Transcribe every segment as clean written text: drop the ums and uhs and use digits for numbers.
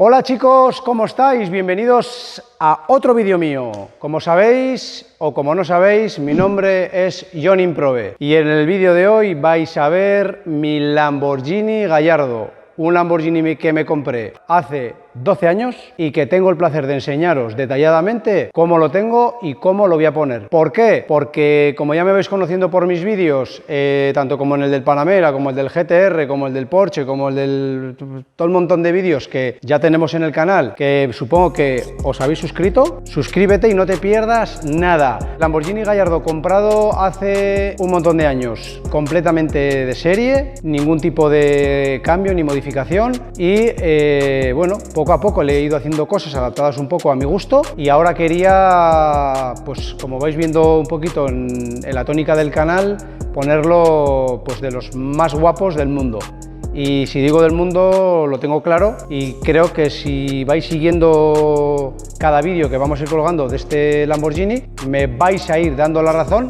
Hola chicos, ¿cómo estáis? Bienvenidos a otro vídeo mío. Como sabéis o como no sabéis, mi nombre es Jon Improve y en el vídeo de hoy vais a ver mi Lamborghini Gallardo, un Lamborghini que me compré hace 12 años y que tengo el placer de enseñaros detalladamente cómo lo tengo y cómo lo voy a poner. ¿Por qué? Porque como ya me vais conociendo por mis vídeos, tanto como en el del Panamera, como el del GTR, como el del Porsche, como el del... todo el montón de vídeos que ya tenemos en el canal, que supongo que os habéis suscrito, suscríbete y no te pierdas nada. Lamborghini Gallardo comprado hace un montón de años, completamente de serie, ningún tipo de cambio ni modificación y bueno, poco a poco le he ido haciendo cosas adaptadas un poco a mi gusto y ahora quería, pues como vais viendo un poquito en la tónica del canal, ponerlo pues de los más guapos del mundo. Y si digo del mundo lo tengo claro y creo que si vais siguiendo cada vídeo que vamos a ir colgando de este Lamborghini me vais a ir dando la razón,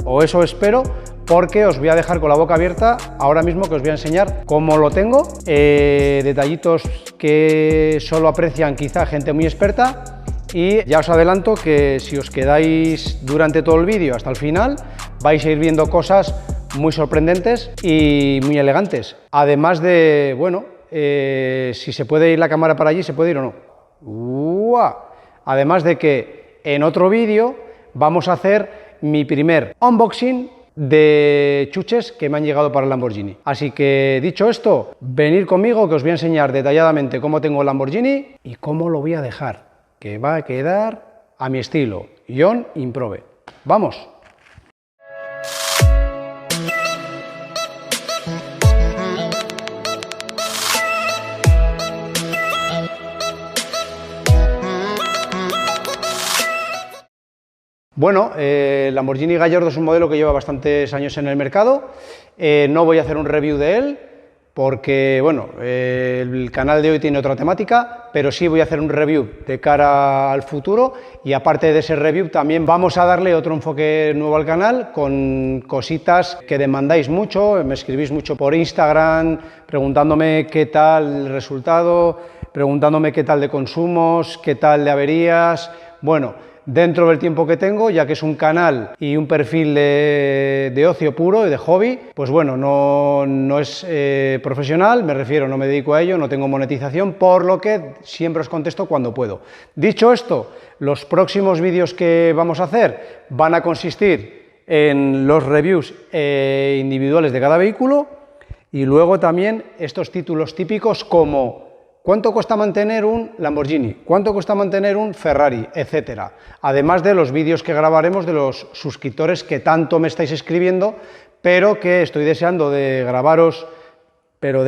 o eso espero, porque os voy a dejar con la boca abierta ahora mismo, que os voy a enseñar cómo lo tengo, detallitos que solo aprecian quizá gente muy experta, y ya os adelanto que si os quedáis durante todo el vídeo hasta el final vais a ir viendo cosas muy sorprendentes y muy elegantes, además de, bueno, si se puede ir la cámara para allí, se puede ir o no. ¡Uah! Además de que en otro vídeo vamos a hacer mi primer unboxing de chuches que me han llegado para el Lamborghini. Así que dicho esto, venid conmigo que os voy a enseñar detalladamente cómo tengo el Lamborghini y cómo lo voy a dejar, que va a quedar a mi estilo, Jon Improve. ¡Vamos! Bueno, el Lamborghini Gallardo es un modelo que lleva bastantes años en el mercado. No voy a hacer un review de él porque, bueno, el canal de hoy tiene otra temática, pero sí voy a hacer un review de cara al futuro y aparte de ese review también vamos a darle otro enfoque nuevo al canal con cositas que demandáis mucho, me escribís mucho por Instagram preguntándome qué tal el resultado, preguntándome qué tal de consumos, qué tal de averías, bueno, dentro del tiempo que tengo, ya que es un canal y un perfil de ocio puro y de hobby, pues bueno, no es profesional, me refiero, no me dedico a ello, no tengo monetización, por lo que siempre os contesto cuando puedo. Dicho esto, los próximos vídeos que vamos a hacer van a consistir en los reviews individuales de cada vehículo y luego también estos títulos típicos como ¿cuánto cuesta mantener un Lamborghini? ¿Cuánto cuesta mantener un Ferrari? Etcétera. Además de los vídeos que grabaremos de los suscriptores que tanto me estáis escribiendo, pero que estoy deseando de grabaros, pero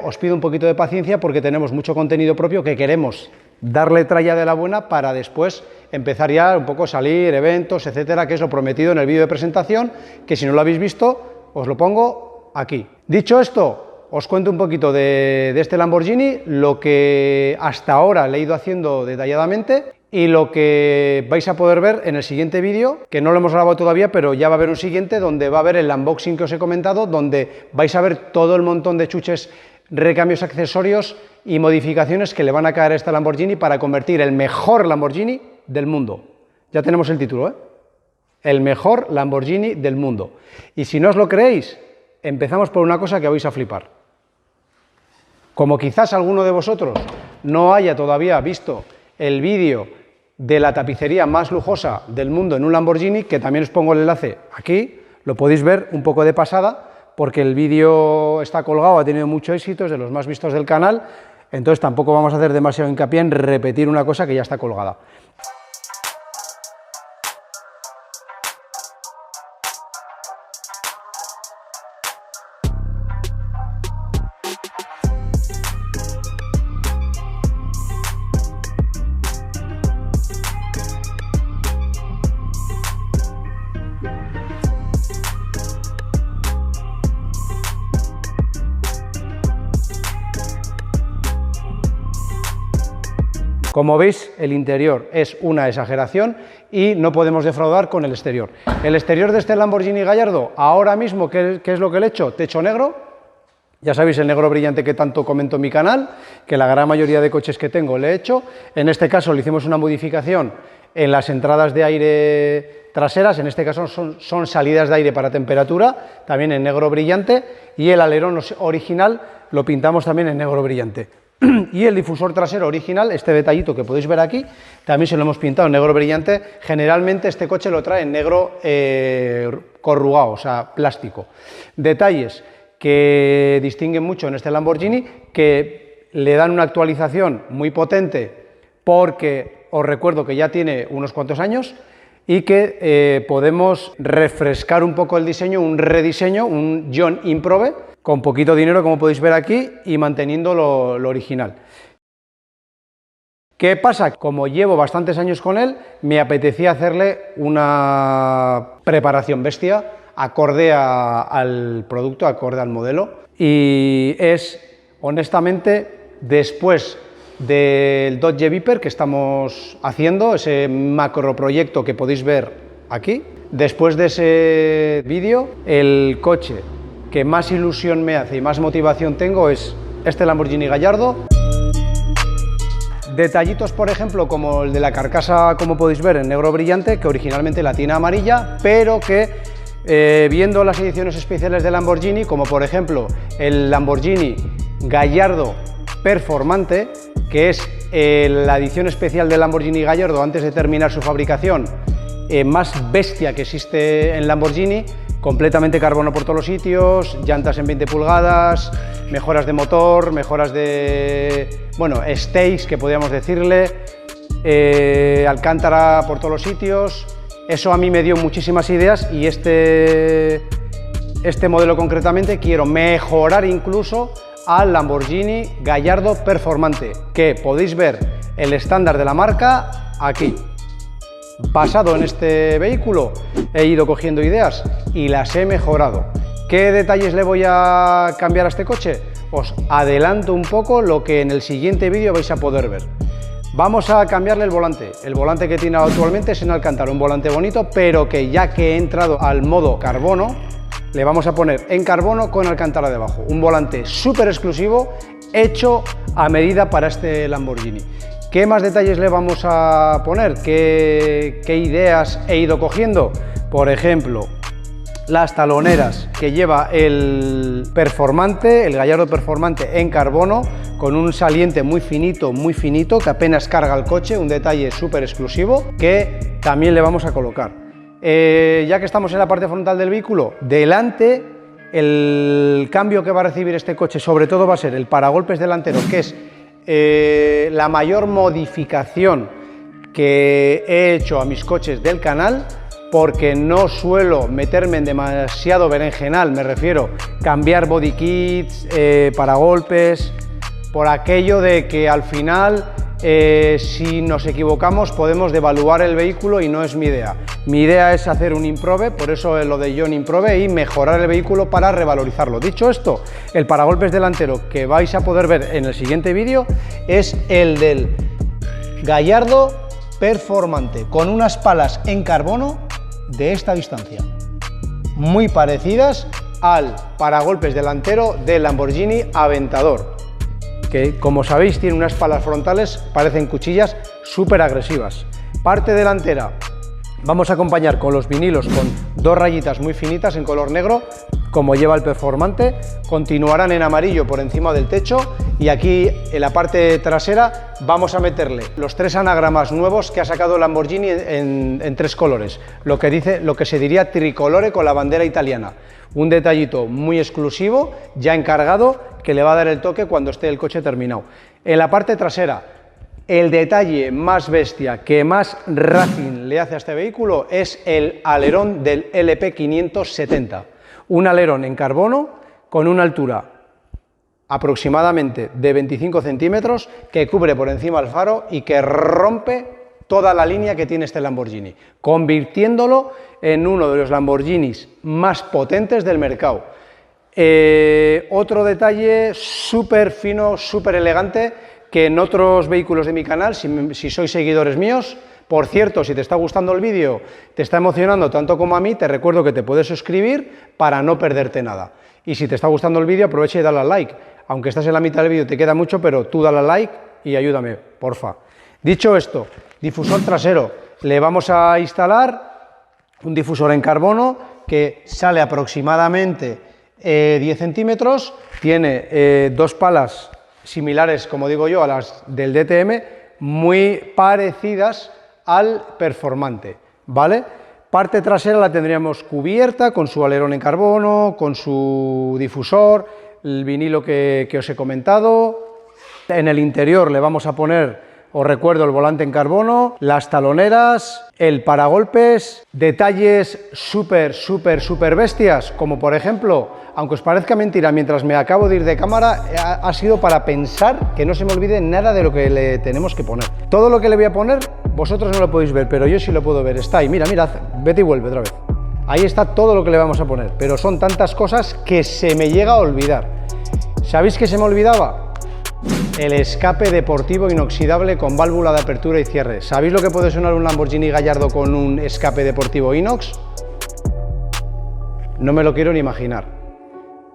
os pido un poquito de paciencia porque tenemos mucho contenido propio que queremos darle tralla de la buena para después empezar ya un poco a salir, eventos, etcétera, que es lo prometido en el vídeo de presentación, que si no lo habéis visto, os lo pongo aquí. Dicho esto, os cuento un poquito de este Lamborghini, lo que hasta ahora le he ido haciendo detalladamente y lo que vais a poder ver en el siguiente vídeo, que no lo hemos grabado todavía, pero ya va a haber un siguiente donde va a haber el unboxing que os he comentado, donde vais a ver todo el montón de chuches, recambios, accesorios y modificaciones que le van a caer a este Lamborghini para convertir el mejor Lamborghini del mundo. Ya tenemos el título, ¿eh? El mejor Lamborghini del mundo. Y si no os lo creéis, empezamos por una cosa que vais a flipar. Como quizás alguno de vosotros no haya todavía visto el vídeo de la tapicería más lujosa del mundo en un Lamborghini, que también os pongo el enlace aquí, lo podéis ver un poco de pasada, porque el vídeo está colgado, ha tenido mucho éxito, es de los más vistos del canal, entonces tampoco vamos a hacer demasiado hincapié en repetir una cosa que ya está colgada. Como veis, el interior es una exageración y no podemos defraudar con el exterior. El exterior de este Lamborghini Gallardo, ahora mismo, ¿qué es lo que le he hecho? Techo negro, Ya sabéis el negro brillante que tanto comento en mi canal, que la gran mayoría de coches que tengo le he hecho. En este caso le hicimos una modificación en las entradas de aire traseras, en este caso son salidas de aire para temperatura, también en negro brillante, y el alerón original lo pintamos también en negro brillante. Y el difusor trasero original, este detallito que podéis ver aquí, también se lo hemos pintado en negro brillante. Generalmente este coche lo trae en negro corrugado, o sea, plástico. Detalles que distinguen mucho en este Lamborghini, que le dan una actualización muy potente, porque os recuerdo que ya tiene unos cuantos años, y que podemos refrescar un poco el diseño, un rediseño, un John Improve, con poquito dinero, como podéis ver aquí, y manteniendo lo original. ¿Qué pasa? Como llevo bastantes años con él, me apetecía hacerle una preparación bestia, acorde al producto, acorde al modelo, y es, honestamente, después del Dodge Viper que estamos haciendo, ese macro proyecto que podéis ver aquí, después de ese vídeo, el coche que más ilusión me hace y más motivación tengo es este Lamborghini Gallardo. Detallitos, por ejemplo, como el de la carcasa, como podéis ver, en negro brillante, que originalmente la tiene amarilla, pero que viendo las ediciones especiales de Lamborghini, como por ejemplo el Lamborghini Gallardo Performante, que es la edición especial del Lamborghini Gallardo antes de terminar su fabricación, más bestia que existe en Lamborghini, completamente carbono por todos los sitios, llantas en 20 pulgadas, mejoras de motor, mejoras de, bueno, stakes, que podríamos decirle, alcántara por todos los sitios. Eso a mí me dio muchísimas ideas, y este modelo concretamente quiero mejorar incluso al Lamborghini Gallardo Performante, que podéis ver el estándar de la marca aquí. Basado en este vehículo he ido cogiendo ideas y las he mejorado. ¿Qué detalles le voy a cambiar a este coche? Os adelanto un poco lo que en el siguiente vídeo vais a poder ver. Vamos a cambiarle el volante. El volante que tiene actualmente es en Alcántara, un volante bonito, pero que ya que he entrado al modo carbono, le vamos a poner en carbono con Alcántara debajo. Un volante súper exclusivo, hecho a medida para este Lamborghini. ¿Qué más detalles le vamos a poner? ¿Qué ideas he ido cogiendo? Por ejemplo, las taloneras que lleva el Performante, el Gallardo Performante en carbono, con un saliente muy finito, que apenas carga el coche, un detalle súper exclusivo que también le vamos a colocar. Ya que estamos en la parte frontal del vehículo, delante el cambio que va a recibir este coche sobre todo va a ser el paragolpes delantero, que es la mayor modificación que he hecho a mis coches del canal, porque no suelo meterme en demasiado berenjenal, me refiero cambiar body kits, paragolpes, por aquello de que al final si nos equivocamos podemos devaluar el vehículo, y no es mi idea. Mi idea es hacer un Improve, por eso es lo de John Improve, y mejorar el vehículo para revalorizarlo. Dicho esto, el paragolpes delantero que vais a poder ver en el siguiente vídeo es el del Gallardo Performante, con unas palas en carbono de esta distancia, muy parecidas al paragolpes delantero del Lamborghini Aventador, que como sabéis tiene unas palas frontales, parecen cuchillas, súper agresivas. Parte delantera vamos a acompañar con los vinilos con dos rayitas muy finitas en color negro, como lleva el Performante. Continuarán en amarillo por encima del techo, y aquí en la parte trasera vamos a meterle los tres anagramas nuevos que ha sacado Lamborghini en tres colores, lo que se diría tricolore con la bandera italiana. Un detallito muy exclusivo, ya encargado, que le va a dar el toque cuando esté el coche terminado. En la parte trasera, el detalle más bestia, que más racing le hace a este vehículo, es el alerón del LP570. Un alerón en carbono con una altura aproximadamente de 25 centímetros, que cubre por encima el faro y que rompe toda la línea que tiene este Lamborghini, convirtiéndolo en uno de los Lamborghinis más potentes del mercado. Otro detalle súper fino, súper elegante, que en otros vehículos de mi canal, si sois seguidores míos, Por cierto, si te está gustando el vídeo, te está emocionando tanto como a mí, te recuerdo que te puedes suscribir para no perderte nada. Y si te está gustando el vídeo, aprovecha y dale al like. Aunque estás en la mitad del vídeo, te queda mucho, pero tú dale al like y ayúdame, porfa. Dicho esto, difusor trasero. Le vamos a instalar un difusor en carbono que sale aproximadamente 10 centímetros, tiene dos palas similares, como digo yo, a las del DTM, muy parecidas al performante, ¿vale? Parte trasera la tendríamos cubierta con su alerón en carbono, con su difusor, el vinilo que os he comentado. En el interior le vamos a poner, os recuerdo, el volante en carbono, las taloneras, el paragolpes, detalles súper bestias, como por ejemplo, aunque os parezca mentira, mientras me acabo de ir de cámara, ha sido para pensar que no se me olvide nada de lo que le tenemos que poner. Todo lo que le voy a poner, vosotros no lo podéis ver, pero yo sí lo puedo ver. Está ahí, mira, vete y vuelve otra vez. Ahí está todo lo que le vamos a poner, pero son tantas cosas que se me llega a olvidar. ¿Sabéis qué se me olvidaba? El escape deportivo inoxidable con válvula de apertura y cierre. ¿Sabéis lo que puede sonar un Lamborghini Gallardo con un escape deportivo inox? No me lo quiero ni imaginar.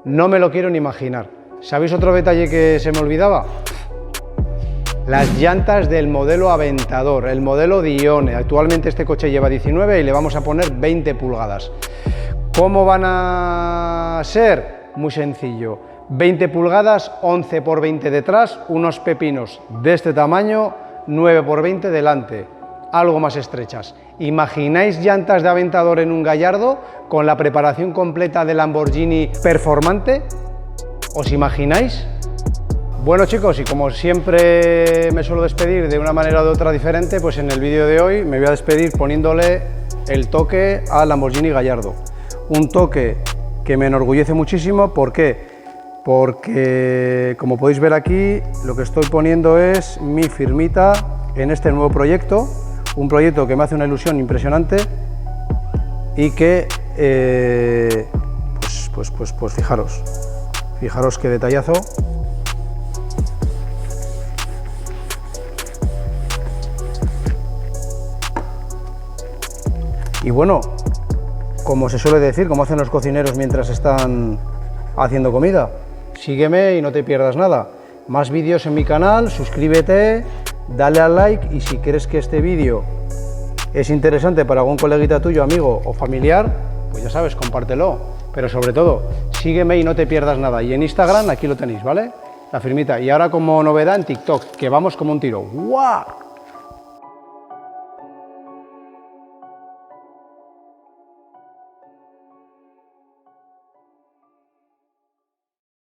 No me lo quiero ni imaginar. ¿Sabéis otro detalle que se me olvidaba? Las llantas del modelo Aventador, el modelo Dione. Actualmente este coche lleva 19 y le vamos a poner 20 pulgadas. ¿Cómo van a ser? Muy sencillo. 20 pulgadas, 11 por 20 detrás, unos pepinos de este tamaño, 9 por 20 delante, algo más estrechas. ¿Imagináis llantas de Aventador en un Gallardo con la preparación completa de Lamborghini performante? ¿Os imagináis? Bueno chicos, y como siempre me suelo despedir de una manera o de otra diferente, pues en el vídeo de hoy me voy a despedir poniéndole el toque al Lamborghini Gallardo. Un toque que me enorgullece muchísimo. ¿Por qué? Porque, como podéis ver aquí, lo que estoy poniendo es mi firmita en este nuevo proyecto, un proyecto que me hace una ilusión impresionante y que, pues fijaros qué detallazo. Y bueno, como se suele decir, como hacen los cocineros mientras están haciendo comida, sígueme y no te pierdas nada. Más vídeos en mi canal, suscríbete, dale al like y si crees que este vídeo es interesante para algún coleguita tuyo, amigo o familiar, pues ya sabes, compártelo. Pero sobre todo, sígueme y no te pierdas nada. Y en Instagram aquí lo tenéis, ¿vale? La firmita. Y ahora como novedad en TikTok, que vamos como un tiro. ¡Guau!